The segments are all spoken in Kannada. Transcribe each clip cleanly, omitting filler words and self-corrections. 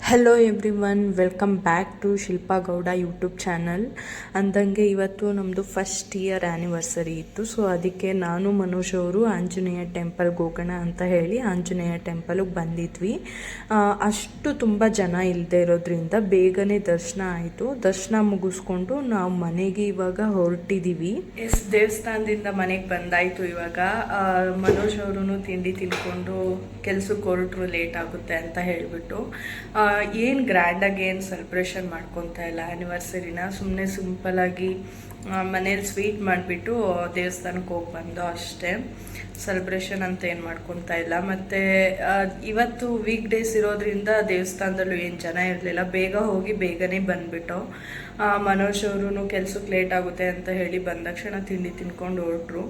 Hello everyone, welcome back to Shilpa Gowda YouTube channel. ಅಂದಂಗೆ ಇವತ್ತು ನಮ್ಮದು ಫಸ್ಟ್ ಇಯರ್ ಆ್ಯನಿವರ್ಸರಿ ಇತ್ತು. ಸೊ ಅದಕ್ಕೆ ನಾನು ಮನೋಜ್ ಅವರು ಆಂಜನೇಯ ಟೆಂಪಲ್ಗೆ ಹೋಗೋಣ ಅಂತ ಹೇಳಿ ಆಂಜನೇಯ ಟೆಂಪಲ್ಗೆ ಬಂದಿದ್ವಿ. ಅಷ್ಟು ತುಂಬ ಜನ ಇಲ್ಲದೆ ಇರೋದ್ರಿಂದ ಬೇಗನೆ ದರ್ಶನ ಆಯಿತು. ದರ್ಶನ ಮುಗಿಸ್ಕೊಂಡು ನಾವು ಮನೆಗೆ ಇವಾಗ ಹೊರಟಿದ್ದೀವಿ. ದೇವಸ್ಥಾನದಿಂದ ಮನೆಗೆ ಬಂದಾಯಿತು. ಇವಾಗ ಮನೋಜ್ ಅವರು ತಿಂಡಿ ತಿನ್ಕೊಂಡು ಕೆಲ್ಸಕ್ಕೆ ಹೊರಟ್ರು, ಲೇಟ್ ಆಗುತ್ತೆ ಅಂತ ಹೇಳಿಬಿಟ್ಟು ಏನು ಗ್ರ್ಯಾಂಡಾಗಿ ಏನು ಸೆಲೆಬ್ರೇಷನ್ ಮಾಡ್ಕೊತಾ ಇಲ್ಲ ಆ್ಯನಿವರ್ಸರಿನ. ಸುಮ್ಮನೆ ಸಿಂಪಲಾಗಿ ಮನೇಲಿ ಸ್ವೀಟ್ ಮಾಡಿಬಿಟ್ಟು ದೇವಸ್ಥಾನಕ್ಕೆ ಹೋಗಿ ಬಂದು ಅಷ್ಟೇ. ಸೆಲೆಬ್ರೇಷನ್ ಅಂತ ಏನು ಮಾಡ್ಕೊತಾ ಇಲ್ಲ. ಮತ್ತು ಇವತ್ತು ವೀಕ್ ಡೇಸ್ ಇರೋದ್ರಿಂದ ದೇವಸ್ಥಾನದಲ್ಲೂ ಏನು ಜನ ಇರಲಿಲ್ಲ. ಬೇಗ ಹೋಗಿ ಬೇಗನೆ ಬಂದುಬಿಟ್ಟು ಮನೋಜ್ ಅವರು ಕೆಲ್ಸಕ್ಕೆ ಲೇಟ್ ಆಗುತ್ತೆ ಅಂತ ಹೇಳಿ ಬಂದ ತಕ್ಷಣ ತಿಂಡಿ ತಿನ್ಕೊಂಡು ಹೊರಟ್ರು.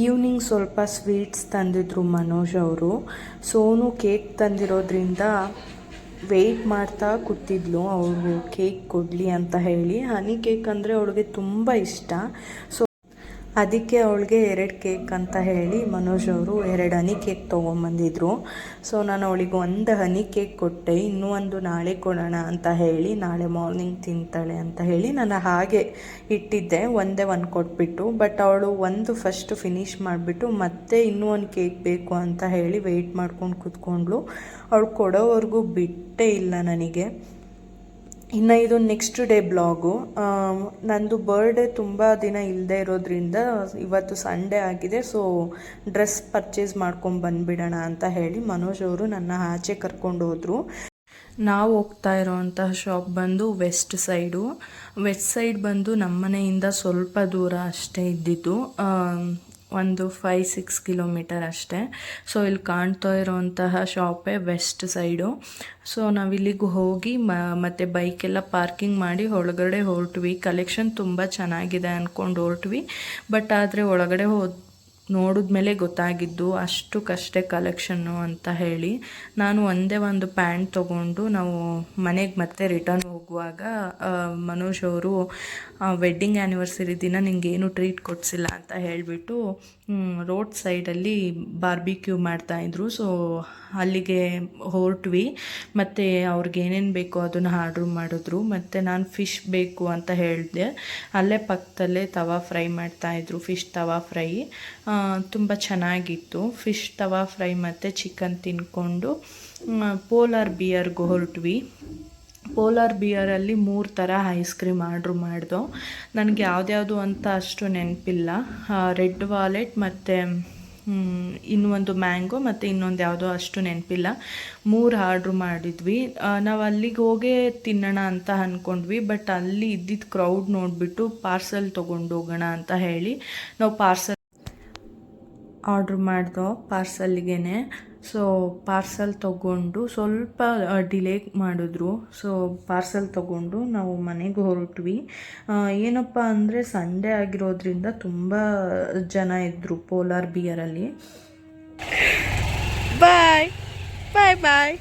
ಈವ್ನಿಂಗ್ ಸ್ವಲ್ಪ ಸ್ವೀಟ್ಸ್ ತಂದಿದ್ರು ಮನೋಜ್ ಅವರು. ಸೋನು ಕೇಕ್ ತಂದಿರೋದ್ರಿಂದ ವೆಯ್ಟ್ ಮಾಡ್ತಾ ಕೂತಿದ್ಲು ಅವರು ಕೇಕ್ ಕೊಡಲಿ ಅಂತ ಹೇಳಿ. ಹನಿ ಕೇಕ್ ಅಂದರೆ ಅವಳಿಗೆ ತುಂಬ ಇಷ್ಟ. ಸೊ ಅದಕ್ಕೆ ಅವಳಿಗೆ 2 ಕೇಕ್ ಅಂತ ಹೇಳಿ ಮನೋಜ್ ಅವರು 2 ಹನಿ ಕೇಕ್ ತೊಗೊಂಬಂದಿದ್ರು. ಸೊ ನಾನು ಅವಳಿಗೆ 1 ಹನಿ ಕೇಕ್ ಕೊಟ್ಟೆ, ಇನ್ನೂ ಒಂದು ನಾಳೆ ಕೊಡೋಣ ಅಂತ ಹೇಳಿ, ನಾಳೆ ಮಾರ್ನಿಂಗ್ ತಿಂತಾಳೆ ಅಂತ ಹೇಳಿ ನಾನು ಹಾಗೆ ಇಟ್ಟಿದ್ದೆ. ಒಂದೇ ಒಂದು ಕೊಟ್ಬಿಟ್ಟು, ಬಟ್ ಅವಳು ಒಂದು ಫಸ್ಟ್ ಫಿನಿಷ್ ಮಾಡಿಬಿಟ್ಟು ಮತ್ತೆ ಇನ್ನೂ ಒಂದು ಕೇಕ್ ಬೇಕು ಅಂತ ಹೇಳಿ ವೆಯ್ಟ್ ಮಾಡ್ಕೊಂಡು ಕೂತ್ಕೊಂಡ್ಳು. ಅವಳು ಕೊಡೋವರೆಗೂ ಬಿಟ್ಟೇ ಇಲ್ಲ ನನಗೆ. ಇನ್ನು ಇದು ನೆಕ್ಸ್ಟ್ ಡೇ ಬ್ಲಾಗು. ನಂದು ಬರ್ಡೇ ತುಂಬ ದಿನ ಇಲ್ಲದೆ ಇರೋದ್ರಿಂದ ಇವತ್ತು ಸಂಡೇ ಆಗಿದೆ. ಸೊ ಡ್ರೆಸ್ ಪರ್ಚೇಸ್ ಮಾಡ್ಕೊಂಡು ಬಂದುಬಿಡೋಣ ಅಂತ ಹೇಳಿ ಮನೋಜ್ ಅವರು ನನ್ನ ಆಚೆ ಕರ್ಕೊಂಡು ಹೋದರು. ನಾವು ಹೋಗ್ತಾ ಇರೋವಂತಹ ಶಾಪ್ ಬಂದು ವೆಸ್ಟ್ ಸೈಡ್ ಬಂದು ನಮ್ಮ ಮನೆಯಿಂದ ಸ್ವಲ್ಪ ದೂರ ಅಷ್ಟೇ ಇದ್ದಿದ್ದು, ಒಂದು 5-6 ಕಿಲೋಮೀಟರ್ ಅಷ್ಟೇ. ಸೊ ಇಲ್ಲಿ ಕಾಣ್ತಾ ಇರೋವಂತಹ ಶಾಪೇ ವೆಸ್ಟ್ ಸೈಡು. ಸೊ ನಾವಿಲ್ಲಿಗೆ ಹೋಗಿ ಮತ್ತು ಬೈಕೆಲ್ಲ ಪಾರ್ಕಿಂಗ್ ಮಾಡಿ ಒಳಗಡೆ ಹೊರಟ್ವಿ. ಕಲೆಕ್ಷನ್ ತುಂಬ ಚೆನ್ನಾಗಿದೆ ಅಂದ್ಕೊಂಡು ಹೊರಟ್ವಿ. ಬಟ್ ಆದರೆ ಒಳಗಡೆ ನೋಡಿದ್ಮೇಲೆ ಗೊತ್ತಾಗಿದ್ದು ಅಷ್ಟಕ್ಕಷ್ಟೇ ಕಲೆಕ್ಷನ್ನು ಅಂತ ಹೇಳಿ. ನಾನು ಒಂದೇ ಒಂದು ಪ್ಯಾಂಟ್ ತೊಗೊಂಡು ನಾವು ಮನೆಗೆ ಮತ್ತೆ ರಿಟರ್ನ್ ಹೋಗುವಾಗ ಮನೋಜ್ ಅವರು ವೆಡ್ಡಿಂಗ್ ಆ್ಯನಿವರ್ಸರಿ ದಿನ ನಿಂಗೇನು ಟ್ರೀಟ್ ಕೊಡಿಸಿಲ್ಲ ಅಂತ ಹೇಳಿಬಿಟ್ಟು ರೋಡ್ ಸೈಡಲ್ಲಿ ಬಾರ್ಬಿಕ್ಯೂ ಮಾಡ್ತಾಯಿದ್ರು. ಸೊ ಅಲ್ಲಿಗೆ ಹೊರಟ್ವಿ. ಮತ್ತು ಅವ್ರಿಗೆ ಏನೇನು ಬೇಕೋ ಅದನ್ನು ಆರ್ಡ್ರ್ ಮಾಡಿದ್ರು. ಮತ್ತು ನಾನು ಫಿಶ್ ಬೇಕು ಅಂತ ಹೇಳಿದೆ. ಅಲ್ಲೇ ಪಕ್ಕದಲ್ಲೇ ತವಾ ಫ್ರೈ ಮಾಡ್ತಾಯಿದ್ರು, ಫಿಶ್ ತವಾ ಫ್ರೈ. ತುಂಬ ಚೆನ್ನಾಗಿತ್ತು. ಫಿಶ್ ತವಾ ಫ್ರೈ ಮತ್ತು ಚಿಕನ್ ತಿನ್ಕೊಂಡು ಪೋಲಾರ್ ಬಿಯರ್ಗೆ ಹೊರಟ್ವಿ. ಪೋಲಾರ್ ಬಿಯರಲ್ಲಿ 3 ಥರ ಐಸ್ ಕ್ರೀಮ್ ಆರ್ಡ್ರ್ ಮಾಡ್ದೋ. ನನಗೆ ಯಾವ್ದ್ಯಾವುದು ಅಂತ ಅಷ್ಟು ನೆನಪಿಲ್ಲ. ರೆಡ್ ವಾಲೆಟ್ ಮತ್ತು ಇನ್ನೊಂದು ಮ್ಯಾಂಗೋ ಮತ್ತು ಇನ್ನೊಂದು ಯಾವುದೋ ಅಷ್ಟು ನೆನಪಿಲ್ಲ. 3 ಆರ್ಡ್ರ್ ಮಾಡಿದ್ವಿ. ನಾವು ಅಲ್ಲಿಗೆ ಹೋಗೇ ತಿನ್ನೋಣ ಅಂತ ಅಂದ್ಕೊಂಡ್ವಿ. ಬಟ್ ಅಲ್ಲಿ ಇದ್ದಿದ್ದು ಕ್ರೌಡ್ ನೋಡಿಬಿಟ್ಟು ಪಾರ್ಸಲ್ ತೊಗೊಂಡು ಹೋಗೋಣ ಅಂತ ಹೇಳಿ ನಾವು ಪಾರ್ಸಲ್ ಆರ್ಡ್ರ್ ಮಾಡ್ದೋ ಪಾರ್ಸಲ್ಗೆ. ಸೊ ಪಾರ್ಸಲ್ ತೊಗೊಂಡು ಸ್ವಲ್ಪ ಡಿಲೇ ಮಾಡಿದ್ರು. ಸೊ ಪಾರ್ಸಲ್ ತೊಗೊಂಡು ನಾವು ಮನೆಗೆ ಹೊರಟ್ವಿ. ಏನಪ್ಪ ಅಂದರೆ ಸಂಡೇ ಆಗಿರೋದ್ರಿಂದ ತುಂಬ ಜನ ಇದ್ದರು ಪೋಲಾರ್ ಬಿಯರಲ್ಲಿ. ಬಾಯ್ ಬಾಯ್ ಬಾಯ್.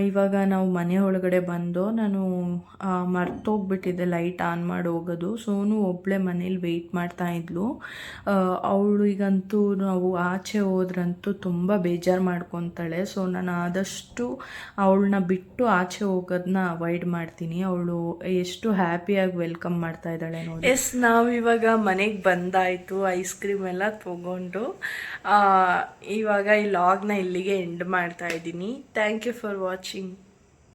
ಇವಾಗ ನಾವು ಮನೆ ಒಳಗಡೆ ಬಂದು ನಾನು ಮರ್ತೋಗ್ಬಿಟ್ಟಿದ್ದೆ ಲೈಟ್ ಆನ್ ಮಾಡಿ ಹೋಗೋದು. ಸೋನು ಒಬ್ಬಳೇ ಮನೇಲಿ ವೆಯ್ಟ್ ಮಾಡ್ತಾಯಿದ್ಲು. ಅವಳಿಗಂತೂ ನಾವು ಆಚೆ ಹೋದ್ರಂತೂ ತುಂಬ ಬೇಜಾರು ಮಾಡ್ಕೊತಾಳೆ. ಸೊ ನಾನು ಆದಷ್ಟು ಅವಳನ್ನ ಬಿಟ್ಟು ಆಚೆ ಹೋಗೋದನ್ನ ಅವಾಯ್ಡ್ ಮಾಡ್ತೀನಿ. ಅವಳು ಎಷ್ಟು ಹ್ಯಾಪಿಯಾಗಿ ವೆಲ್ಕಮ್ ಮಾಡ್ತಾ ಇದ್ದಾಳೆ ನೋಡಿ. ನಾವಿವಾಗ ಮನೆಗೆ ಬಂದಾಯಿತು, ಐಸ್ ಕ್ರೀಮ್ ಎಲ್ಲ ತೊಗೊಂಡು. ಇವಾಗ ಈ ಲಾಗ್ನ ಇಲ್ಲಿಗೆ ಎಂಡ್ ಮಾಡ್ತಾ ಇದ್ದೀನಿ. Thank you for watching.